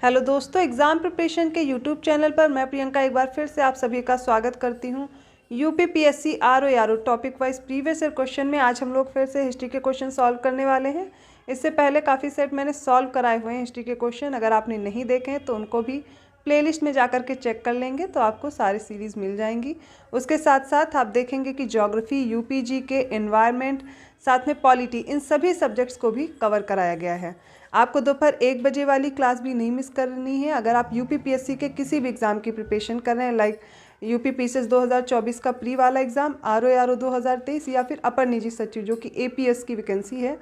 Hello दोस्तों, exam preparation के YouTube channel पर मैं प्रियंका एक बार फिर से आप सभी का स्वागत करती हूँ। UPPSC RO topic wise previous year question में आज हम लोग फिर से हिस्ट्री के क्वेश्चन सॉल्व करने वाले हैं। इससे पहले काफ़ी सेट मैंने सॉल्व कराए हुए हैं हिस्ट्री के क्वेश्चन। अगर आपने नहीं देखे हैं तो उनको भी प्लेलिस्ट में जाकर के चेक कर लेंगे तो आपको सारी सीरीज़ मिल जाएंगी। उसके साथ साथ आप देखेंगे कि ज्योग्राफी, यूपीजी के, एनवायरनमेंट, साथ में पॉलिटी, इन सभी सब्जेक्ट्स को भी कवर कराया गया है। आपको दोपहर 1 बजे वाली क्लास भी नहीं मिस करनी है। अगर आप यूपीपीएससी के किसी भी एग्ज़ाम की प्रिपरेशन कर रहे हैं, लाइक यूपीपीसीएस 2024 का प्री वाला एग्ज़ाम, आरओ 2023 या फिर अपर निजी सचिव जो कि एपीएस की वैकेंसी है,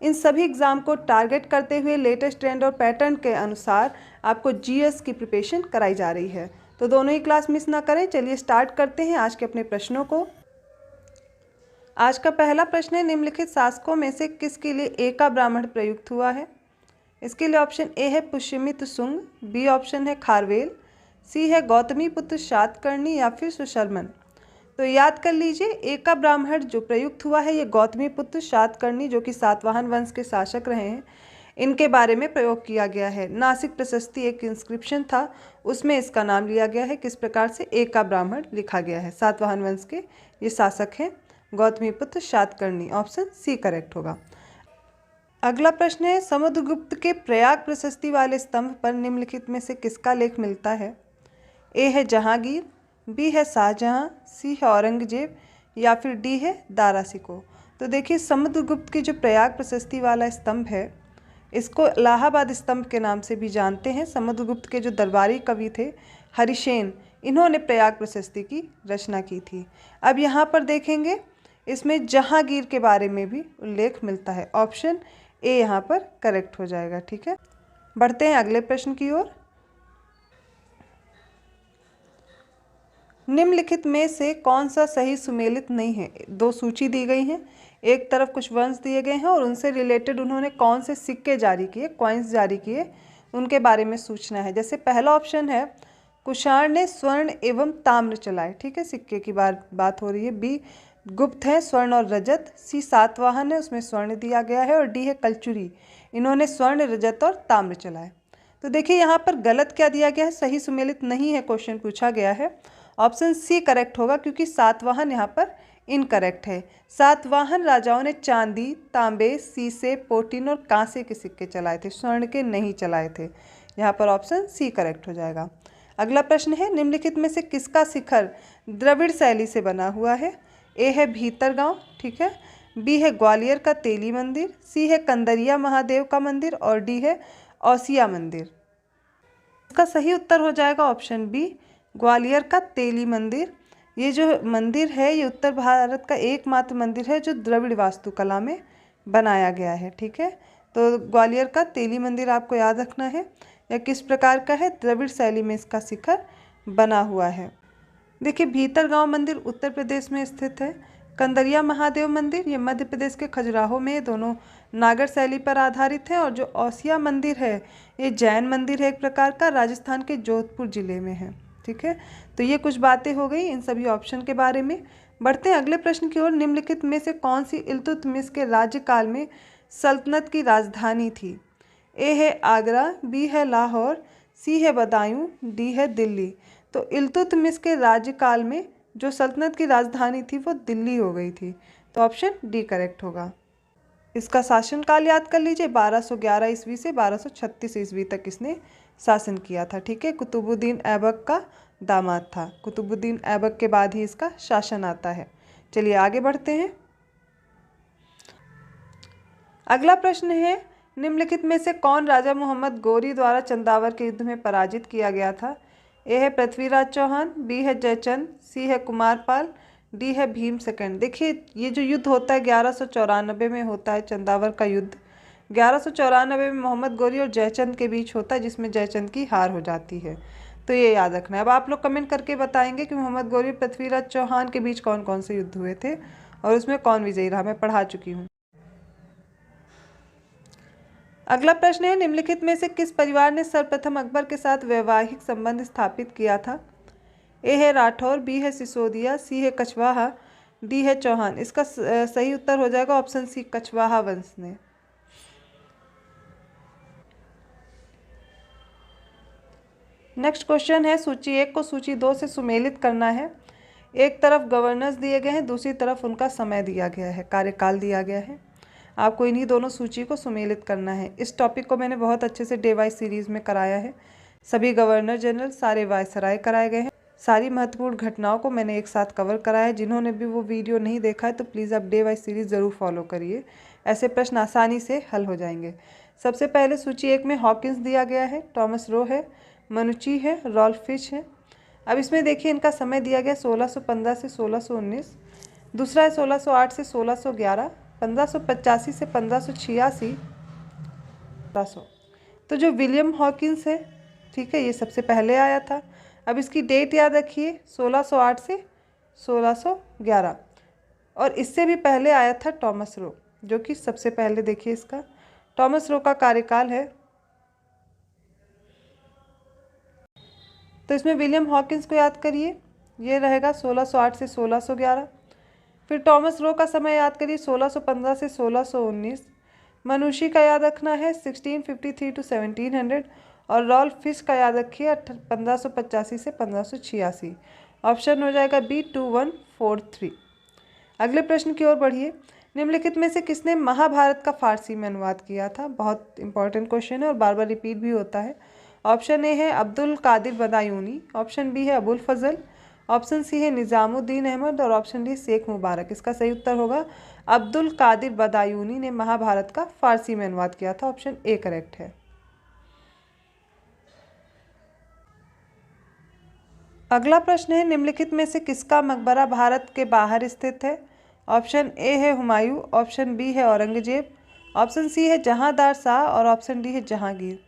इन सभी एग्ज़ाम को टारगेट करते हुए लेटेस्ट ट्रेंड और पैटर्न के अनुसार आपको जीएस की प्रिपरेशन कराई जा रही है। तो दोनों ही क्लास मिस ना करें। चलिए स्टार्ट करते हैं आज के अपने प्रश्नों को। आज का पहला प्रश्न है, निम्नलिखित शासकों में से किसके लिए एका ब्राह्मण प्रयुक्त हुआ है? इसके लिए ऑप्शन ए है पुष्यमित सुंग, बी ऑप्शन है खारवेल, सी है गौतमी पुत्र शातकर्णी या फिर सुशर्मन। तो याद कर लीजिए, एका ब्राह्मण जो प्रयुक्त हुआ है ये गौतमी पुत्र शातकर्णी जो कि सातवाहन वंश के शासक रहे हैं, इनके बारे में प्रयोग किया गया है। नासिक प्रशस्ति एक इंस्क्रिप्शन था, उसमें इसका नाम लिया गया है। किस प्रकार से? एका ब्राह्मण लिखा गया है। सातवाहन वंश के ये शासक हैं गौतमी पुत्र शातकर्णी। ऑप्शन सी करेक्ट होगा। अगला प्रश्न है, समुद्रगुप्त के प्रयाग प्रशस्ति वाले स्तंभ पर निम्नलिखित में से किसका लेख मिलता है? ए है जहांगीर, बी है शाहजहां, सी है औरंगजेब या फिर डी है दारा शिकोह। तो देखिए, समुद्रगुप्त की जो प्रयाग प्रशस्ति वाला स्तंभ है, इसको इलाहाबाद स्तंभ के नाम से भी जानते हैं। समुद्रगुप्त के जो दरबारी कवि थे हरिसेन, इन्होंने प्रयाग प्रशस्ति की रचना की थी। अब यहाँ पर देखेंगे, इसमें जहांगीर के बारे में भी उल्लेख मिलता है। ऑप्शन ए यहाँ पर करेक्ट हो जाएगा। ठीक है, बढ़ते हैं अगले प्रश्न की ओर। निम्नलिखित में से कौन सा सही सुमेलित नहीं है? दो सूची दी गई हैं, एक तरफ कुछ वंश दिए गए हैं और उनसे रिलेटेड उन्होंने कौन से सिक्के जारी किए, कॉइन्स जारी किए, उनके बारे में सूचना है। जैसे पहला ऑप्शन है, कुषाण ने स्वर्ण एवं ताम्र चलाए। ठीक है, सिक्के की बात हो रही है। बी गुप्त है, स्वर्ण और रजत। सी सातवाहन है, उसमें स्वर्ण दिया गया है। और डी है कलचुरी, इन्होंने स्वर्ण, रजत और ताम्र चलाए। तो देखिए, यहाँ पर गलत क्या दिया गया है, सही सुमेलित नहीं है क्वेश्चन पूछा गया है। ऑप्शन सी करेक्ट होगा, क्योंकि सातवाहन यहाँ पर इनकरेक्ट है। सातवाहन राजाओं ने चांदी, तांबे, सीसे, पोटीन और कांसे के सिक्के चलाए थे, स्वर्ण के नहीं चलाए थे। यहाँ पर ऑप्शन सी करेक्ट हो जाएगा। अगला प्रश्न है, निम्नलिखित में से किसका शिखर द्रविड़ शैली से बना हुआ है? ए है भीतरगांव, ठीक है, बी है ग्वालियर का तेली मंदिर, सी है कंदरिया महादेव का मंदिर और डी है औसिया मंदिर। इसका सही उत्तर हो जाएगा ऑप्शन बी, ग्वालियर का तेली मंदिर। ये जो मंदिर है, ये उत्तर भारत का एकमात्र मंदिर है जो द्रविड़ वास्तुकला में बनाया गया है। ठीक है, तो ग्वालियर का तेली मंदिर आपको याद रखना है। यह किस प्रकार का है? द्रविड़ शैली में इसका शिखर बना हुआ है। देखिए, भीतरगांव मंदिर उत्तर प्रदेश में स्थित है। कंदरिया महादेव मंदिर ये मध्य प्रदेश के खजुराहो में, दोनों नागर शैली पर आधारित है। और जो औसिया मंदिर है, ये जैन मंदिर है एक प्रकार का, राजस्थान के जोधपुर जिले में है। ठीक है, तो ये कुछ बातें हो गई इन सभी ऑप्शन के बारे में। बढ़ते हैं अगले प्रश्न की ओर। निम्नलिखित में से कौन सी इल्तुतमिश के राज्यकाल में सल्तनत की राजधानी थी? ए है आगरा, बी है लाहौर, सी है बदायूं, डी है दिल्ली। तो इल्तुतमिश के राज्यकाल में जो सल्तनत की राजधानी थी वो दिल्ली हो गई थी। तो ऑप्शन डी करेक्ट होगा। इसका शासनकाल याद कर लीजिए, 1211 ईस्वी से 1236 ईस्वी तक इसने शासन किया था। ठीक है, कुतुबुद्दीन ऐबक का दामाद था। कुतुबुद्दीन ऐबक के बाद ही इसका शासन आता है। चलिए आगे बढ़ते हैं। अगला प्रश्न है, निम्नलिखित में से कौन राजा मोहम्मद गोरी द्वारा चंदावर के युद्ध में पराजित किया गया था? ए है पृथ्वीराज चौहान, बी है जयचंद, सी है कुमारपाल, डी है भीम सेकंड। देखिए, ये जो युद्ध होता है 1194 में होता है, चंदावर का युद्ध 1194 में मोहम्मद गोरी और जयचंद के बीच होता है, जिसमें जयचंद की हार हो जाती है। तो ये याद रखना है। अब आप लोग कमेंट करके बताएंगे कि मोहम्मद गोरी और पृथ्वीराज चौहान के बीच कौन कौन से युद्ध हुए थे और उसमें कौन विजयी रहा। मैं पढ़ा चुकी हूँ। अगला प्रश्न है, निम्नलिखित में से किस परिवार ने सर्वप्रथम अकबर के साथ वैवाहिक संबंध स्थापित किया था? ए है राठौर, बी है सिसोदिया, सी है कछवाहा, डी है चौहान। इसका सही उत्तर हो जाएगा ऑप्शन सी, कछवाहा वंश ने। नेक्स्ट क्वेश्चन है, सूची 1 को सूची 2 से सुमेलित करना है। एक तरफ गवर्नर्स दिए गए हैं, दूसरी तरफ उनका समय दिया गया है, कार्यकाल दिया गया है। आपको इन्हीं दोनों सूची को सुमेलित करना है। इस टॉपिक को मैंने बहुत अच्छे से डे वाइज सीरीज़ में कराया है। सभी गवर्नर जनरल, सारे वायसराय कराए गए हैं। सारी महत्वपूर्ण घटनाओं को मैंने एक साथ कवर कराया है। जिन्होंने भी वो वीडियो नहीं देखा है तो प्लीज़ आप डे वाइज सीरीज़ ज़रूर फॉलो करिए, ऐसे प्रश्न आसानी से हल हो जाएंगे। सबसे पहले सूची 1 में हॉकिंस दिया गया है, टॉमस रो है, मनुची है, रॉल्फ फिश है। अब इसमें देखिए इनका समय दिया गया 1615 से 1619, दूसरा है 1608 से 1611, 1585 से 1586, 1500। तो जो विलियम हॉकिंस है, ठीक है, ये सबसे पहले आया था। अब इसकी डेट याद रखिए, 1608 से 1611। और इससे भी पहले आया था टॉमस रो, जो कि सबसे पहले देखिए इसका टॉमस रो का कार्यकाल है। तो इसमें विलियम हॉकिंस को याद करिए, ये रहेगा 1608 से 1611। फिर टॉमस रो का समय याद करिए 1615 से 1619। मनुशी का याद रखना है 1653 to 1700। और रॉल्फ फिश का याद रखिए 1585 से 1586। ऑप्शन हो जाएगा बी 2143। अगले प्रश्न की ओर बढ़िए। निम्नलिखित में से किसने महाभारत का फारसी में अनुवाद किया था? बहुत इंपॉर्टेंट क्वेश्चन है और बार बार रिपीट भी होता है। ऑप्शन ए है अब्दुल कादिर बदायूनी, ऑप्शन बी है अबुल फजल, ऑप्शन सी है निज़ामुद्दीन अहमद और ऑप्शन डी शेख मुबारक। इसका सही उत्तर होगा अब्दुल कादिर बदायूनी ने महाभारत का फारसी में अनुवाद किया था। ऑप्शन ए करेक्ट है। अगला प्रश्न है, निम्नलिखित में से किसका मकबरा भारत के बाहर स्थित है? ऑप्शन ए है हुमायूं, ऑप्शन बी है औरंगजेब, ऑप्शन सी है जहांदार शाह और ऑप्शन डी है जहांगीर।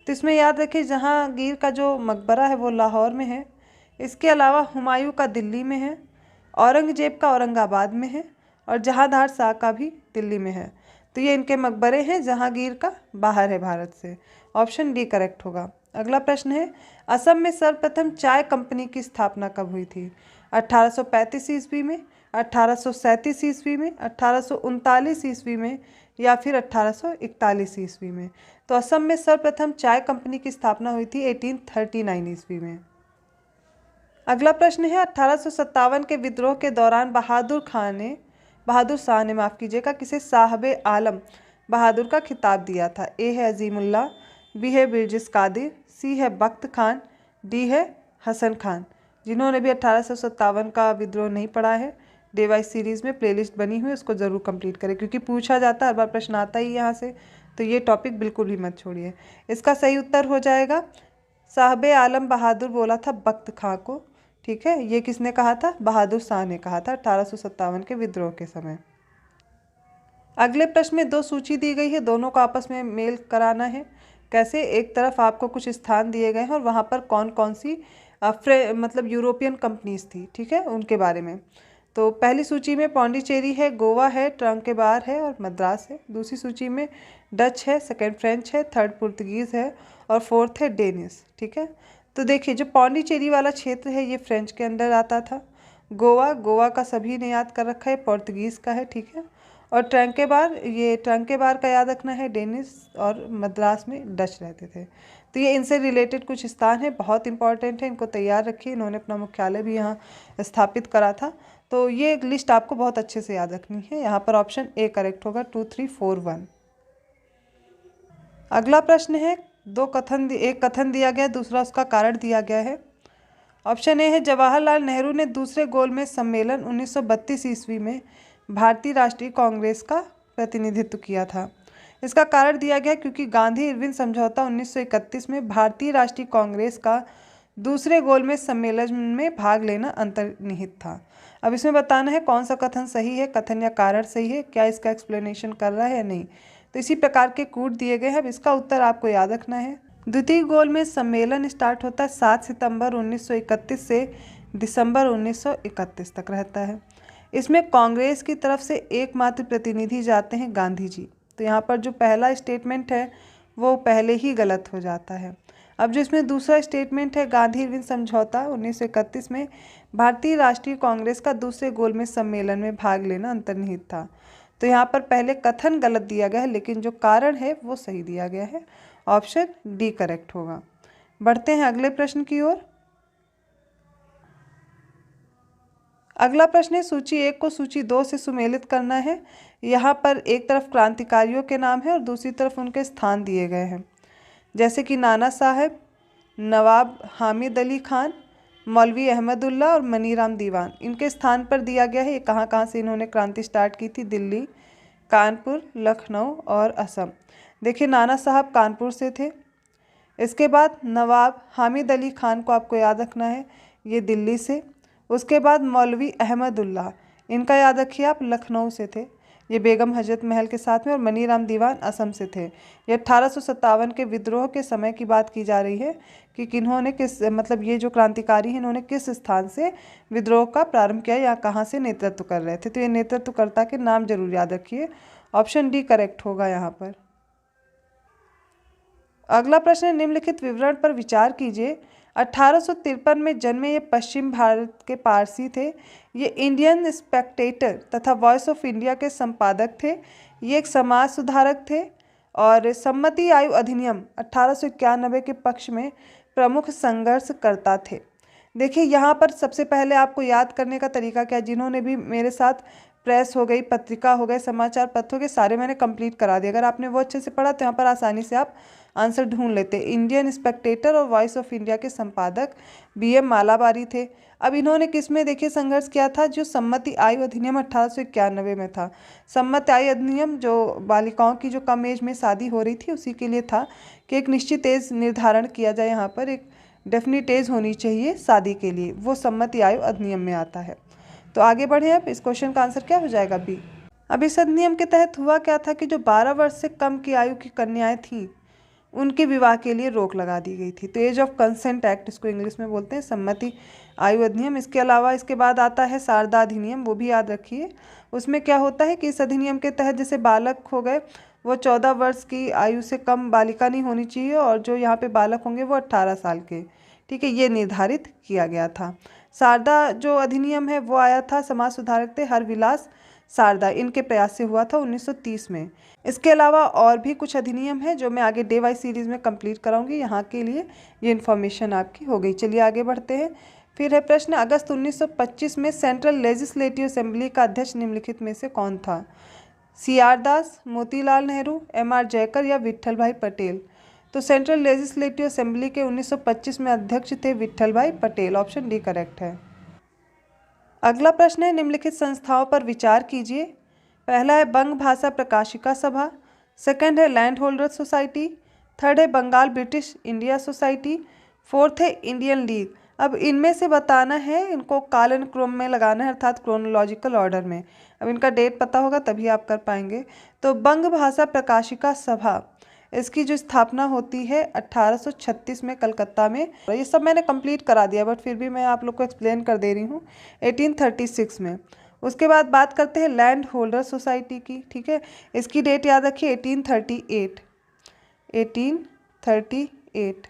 तो इसमें याद रखिए जहांगीर का जो मकबरा है वो लाहौर में है। इसके अलावा हुमायूं का दिल्ली में है, औरंगजेब का औरंगाबाद में है और जहांदार शाह का भी दिल्ली में है। तो ये इनके मकबरे हैं, जहांगीर का बाहर है भारत से। ऑप्शन डी करेक्ट होगा। अगला प्रश्न है, असम में सर्वप्रथम चाय कंपनी की स्थापना कब हुई थी? 1835 ईस्वी में, 1837 ईस्वी में, 1839 ईस्वी में या फिर 1841 ईस्वी में? तो असम में सर्वप्रथम चाय कंपनी की स्थापना हुई थी 1839 ईस्वी में। अगला प्रश्न है, 1857 के विद्रोह के दौरान बहादुर शाह ने माफ़ कीजिएगा किसे साहबे आलम बहादुर का खिताब दिया था? ए है अजीमुल्ला, बी है बिरजिस कादिर, सी है बख्त खान, डी है हसन खान। जिन्होंने भी 1857 का विद्रोह नहीं पढ़ा है, डे वाइज सीरीज़ में प्लेलिस्ट बनी हुई है, उसको ज़रूर कंप्लीट करें क्योंकि पूछा जाता है, हर बार प्रश्न आता ही यहाँ से, तो ये टॉपिक बिल्कुल भी मत छोड़िए। इसका सही उत्तर हो जाएगा साहबे आलम बहादुर बोला था बख्त खां को, ठीक है। ये किसने कहा था? बहादुर शाह ने कहा था 1857 के विद्रोह के समय। अगले प्रश्न में दो सूची दी गई है, दोनों को आपस में मेल कराना है। कैसे? एक तरफ आपको कुछ स्थान दिए गए हैं और वहाँ पर कौन कौन सी मतलब यूरोपियन कंपनीज थी, ठीक है, उनके बारे में। तो पहली सूची में पौंडीचेरी है, गोवा है, ट्रंकेबार है और मद्रास है। दूसरी सूची में डच है, सेकंड फ्रेंच है, थर्ड पुर्तगीज़ है और फोर्थ है डेनिश, ठीक है। तो देखिए जो पौंडीचेरी वाला क्षेत्र है ये फ्रेंच के अंडर आता था। गोवा का सभी ने याद कर रखा है, पोर्तुगीज़ का है, ठीक है। और ट्रंकेबार का याद रखना है, डेनिश, और मद्रास में डच रहते थे। तो ये इनसे रिलेटेड कुछ स्थान है, बहुत इंपॉर्टेंट है, इनको तैयार रखिए। इन्होंने अपना मुख्यालय भी यहाँ स्थापित करा था। तो ये लिस्ट आपको बहुत अच्छे से याद रखनी है। यहाँ पर ऑप्शन ए करेक्ट होगा, 2, 3, 4, 1। अगला प्रश्न है, एक कथन दिया गया, दूसरा उसका कारण दिया गया है। ऑप्शन ए है जवाहरलाल नेहरू ने दूसरे गोलमेज सम्मेलन 1932 ईस्वी में भारतीय राष्ट्रीय कांग्रेस का प्रतिनिधित्व किया था। इसका कारण दिया गया क्योंकि गांधी इरविन समझौता 1931 में भारतीय राष्ट्रीय कांग्रेस का दूसरे गोलमेज सम्मेलन में भाग लेना अंतर्निहित था। अब इसमें बताना है कौन सा कथन सही है, कथन या कारण सही है, क्या इसका एक्सप्लेनेशन कर रहा है या नहीं। तो इसी प्रकार के कूट दिए गए हैं। अब इसका उत्तर आपको याद रखना है। द्वितीय गोलमेज सम्मेलन स्टार्ट होता है 7 सितंबर 1931 से दिसंबर 1931 तक रहता है। इसमें कांग्रेस की तरफ से एकमात्र प्रतिनिधि जाते हैं गांधी जी। तो यहाँ पर जो पहला स्टेटमेंट है वो पहले ही गलत हो जाता है। अब जो इसमें दूसरा स्टेटमेंट है, गांधी इरविन समझौता 1931 में भारतीय राष्ट्रीय कांग्रेस का दूसरे गोलमेज सम्मेलन में भाग लेना अंतर्निहित था। तो यहाँ पर पहले कथन गलत दिया गया है, लेकिन जो कारण है वो सही दिया गया है। ऑप्शन डी करेक्ट होगा। बढ़ते हैं अगले प्रश्न की ओर। अगला प्रश्न है सूची 1 को सूची 2 से सुमेलित करना है। यहाँ पर एक तरफ क्रांतिकारियों के नाम है और दूसरी तरफ उनके स्थान दिए गए हैं, जैसे कि नाना साहब, नवाब हामिद अली खान, मौलवी अहमदुल्ला और मनीराम दीवान। इनके स्थान पर दिया गया है ये कहाँ कहाँ से इन्होंने क्रांति स्टार्ट की थी। दिल्ली, कानपुर, लखनऊ और असम। देखिए नाना साहब कानपुर से थे। इसके बाद नवाब हामिद अली खान को आपको याद रखना है, ये दिल्ली से। उसके बाद मौलवी अहमदुल्ला, इनका याद रखिए आप, लखनऊ से थे, ये बेगम हजरत महल के साथ में। और मनीराम दीवान असम से थे। ये 1857 के विद्रोह के समय की बात की जा रही है कि किन्होंने किस, मतलब ये जो क्रांतिकारी हैं इन्होंने किस स्थान से विद्रोह का प्रारंभ किया या कहाँ से नेतृत्व कर रहे थे। तो ये नेतृत्वकर्ता के नाम जरूर याद रखिए। ऑप्शन डी करेक्ट होगा यहाँ पर। अगला प्रश्न है निम्नलिखित विवरण पर विचार कीजिए। 1853 में जन्मे ये पश्चिम भारत के पारसी थे। ये इंडियन स्पेक्टेटर तथा वॉइस ऑफ इंडिया के संपादक थे। ये एक समाज सुधारक थे और सम्मति आयु अधिनियम 1891 के पक्ष में प्रमुख संघर्षकर्ता थे। देखिए यहाँ पर सबसे पहले आपको याद करने का तरीका क्या, जिन्होंने भी मेरे साथ प्रेस हो गई, पत्रिका हो गए, समाचार पत्र हो गए, सारे मैंने कंप्लीट करा दिए। अगर आपने वो अच्छे से पढ़ा तो यहाँ पर आसानी से आप आंसर ढूंढ लेते। इंडियन स्पेक्टेटर और वॉइस ऑफ इंडिया के संपादक BM मालाबारी थे। अब इन्होंने किस में देखिए संघर्ष किया था, जो सम्मति आयु अधिनियम 1891 में था। सम्मति आयु अधिनियम जो बालिकाओं की जो कम एज में शादी हो रही थी उसी के लिए था कि एक निश्चित एज निर्धारण किया जाए, यहाँ पर एक डेफिनिट एज होनी चाहिए शादी के लिए, वो सम्मति आयु अधिनियम में आता है। तो आगे बढ़े। अब इस क्वेश्चन का आंसर क्या हो जाएगा, बी। अब इस अधिनियम के तहत हुआ क्या था कि जो 12 वर्ष से कम की आयु की कन्याएं थीं उनके विवाह के लिए रोक लगा दी गई थी। तो एज ऑफ कंसेंट एक्ट इसको इंग्लिश में बोलते हैं, सम्मति आयु अधिनियम। इसके अलावा इसके बाद आता है शारदा अधिनियम, वो भी याद रखिए। उसमें क्या होता है कि इस अधिनियम के तहत जैसे बालक हो गए वो 14 वर्ष की आयु से कम बालिका नहीं होनी चाहिए और जो यहाँ पे बालक होंगे वो 18 साल के, ठीक है, ये निर्धारित किया गया था। शारदा जो अधिनियम है वो आया था, समाज सुधारक थे हरविलास शारदा, इनके प्रयास से हुआ था 1930 में। इसके अलावा और भी कुछ अधिनियम है जो मैं आगे डे वाइज सीरीज़ में कंप्लीट कराऊंगी। यहाँ के लिए ये इन्फॉर्मेशन आपकी हो गई। चलिए आगे बढ़ते हैं। फिर है प्रश्न, अगस्त 1925 में सेंट्रल लेजिस्लेटिव असेंबली का अध्यक्ष निम्नलिखित में से कौन था। CR दास, मोतीलाल नेहरू, MR जयकर या विट्ठल भाई पटेल। तो सेंट्रल लेजिस्लेटिव असेंबली के 1925 में अध्यक्ष थे विट्ठल भाई पटेल। ऑप्शन डी करेक्ट है। अगला प्रश्न है निम्नलिखित संस्थाओं पर विचार कीजिए। पहला है बंग भाषा प्रकाशिका सभा, सेकंड है लैंड होल्डर्स सोसाइटी, थर्ड है Bengal British India society, fourth है इंडियन लीग। अब इनमें से बताना है, इनको कालानुक्रम में लगाना है अर्थात क्रोनोलॉजिकल ऑर्डर में। अब इनका डेट पता होगा तभी आप कर पाएंगे। तो बंग भाषा प्रकाशिका सभा, इसकी जो स्थापना होती है 1836 में कलकत्ता में। ये सब मैंने कंप्लीट करा दिया बट फिर भी मैं आप लोग को एक्सप्लेन कर दे रही हूँ, 1836 में। उसके बाद बात करते हैं लैंड होल्डर सोसाइटी की, ठीक है, इसकी डेट याद रखिए 1838।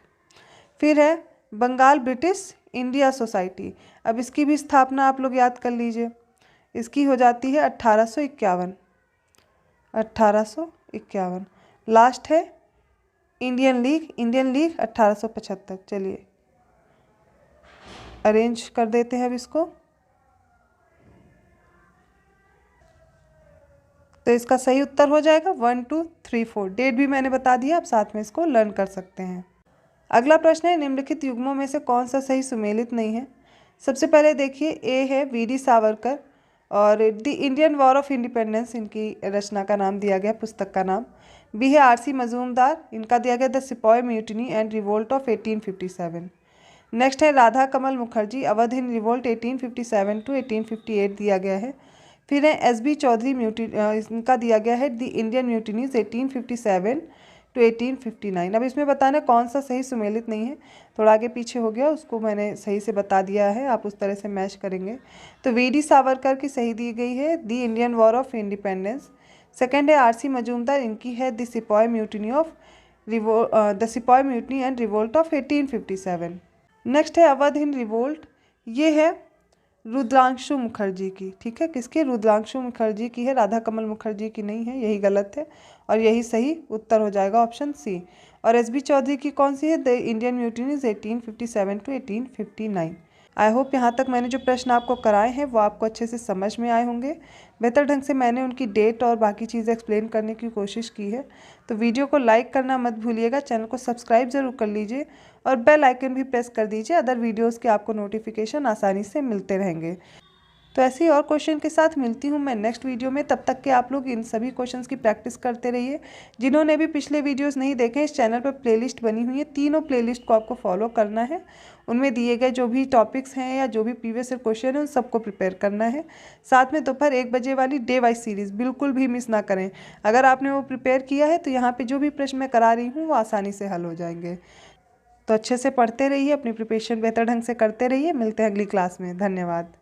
फिर है बंगाल ब्रिटिश इंडिया सोसाइटी, अब इसकी भी स्थापना आप लोग याद कर लीजिए, इसकी हो जाती है 1851। लास्ट है इंडियन लीग 1875। चलिए अरेंज कर देते हैं अब इसको। तो इसका सही उत्तर हो जाएगा 1 2 3 4। डेट भी मैंने बता दिया, आप साथ में इसको लर्न कर सकते हैं। अगला प्रश्न है निम्नलिखित युग्मों में से कौन सा सही सुमेलित नहीं है। सबसे पहले देखिए ए है VD सावरकर और the Indian war of independence, इनकी रचना का नाम दिया गया, पुस्तक का नाम। बी है RC मजूमदार, इनका दिया गया द सिपाही mutiny and revolt of 1857। Next है राधा कमल मुखर्जी, अवध हिंद रिवोल्ट 1857 to 1858 दिया गया है। फिर है SB चौधरी इनका दिया गया है द इंडियन म्यूटिनीज 1857 to 1859। अब इसमें बताना कौन सा सही सुमेलित नहीं है, थोड़ा आगे पीछे हो गया, उसको मैंने सही से बता दिया है, आप उस तरह से मैच करेंगे। तो VD सावरकर की सही दी गई है the Indian war of independence. Second है RC मजूमदार, इनकी है द सिपाही mutiny and revolt of 1857। Next है अवध हिंद रिवोल्ट, ये है रुद्रांशु मुखर्जी की। ठीक है, किसकी? रुद्रांशु मुखर्जी की है, राधा कमल मुखर्जी की नहीं है, यही गलत है और यही सही उत्तर हो जाएगा ऑप्शन सी। और एस.बी. चौधरी की कौन सी है? The Indian mutinies 1857 to 1859। I hope यहाँ तक मैंने जो प्रश्न आपको कराए हैं वो आपको अच्छे से समझ में आए होंगे। बेहतर ढंग से मैंने उनकी डेट और बाकी चीज़ें एक्सप्लेन करने की कोशिश की है। तो वीडियो को लाइक करना मत भूलिएगा, चैनल को सब्सक्राइब ज़रूर कर लीजिए और बेल आइकन भी प्रेस कर दीजिए। अदर वीडियोज़ के आपको नोटिफिकेशन आसानी से मिलते रहेंगे। तो ऐसे ही और क्वेश्चन के साथ मिलती हूँ मैं नेक्स्ट वीडियो में। तब तक के आप लोग इन सभी क्वेश्चंस की प्रैक्टिस करते रहिए। जिन्होंने भी पिछले वीडियोस नहीं देखे, इस चैनल पर प्लेलिस्ट बनी हुई है, तीनों प्लेलिस्ट को आपको फॉलो करना है। उनमें दिए गए जो भी टॉपिक्स हैं या जो भी प्रीवियस ईयर क्वेश्चन है उन सबको प्रिपेयर करना है। साथ में दोपहर 1 बजे वाली डे वाइज सीरीज़ बिल्कुल भी मिस ना करें। अगर आपने वो प्रिपेयर किया है तो यहाँ पर जो भी प्रश्न मैं करा रही हूँ वो आसानी से हल हो जाएंगे। तो अच्छे से पढ़ते रहिए, अपनी प्रिपरेशन बेहतर ढंग से करते रहिए। मिलते हैं अगली क्लास में। धन्यवाद।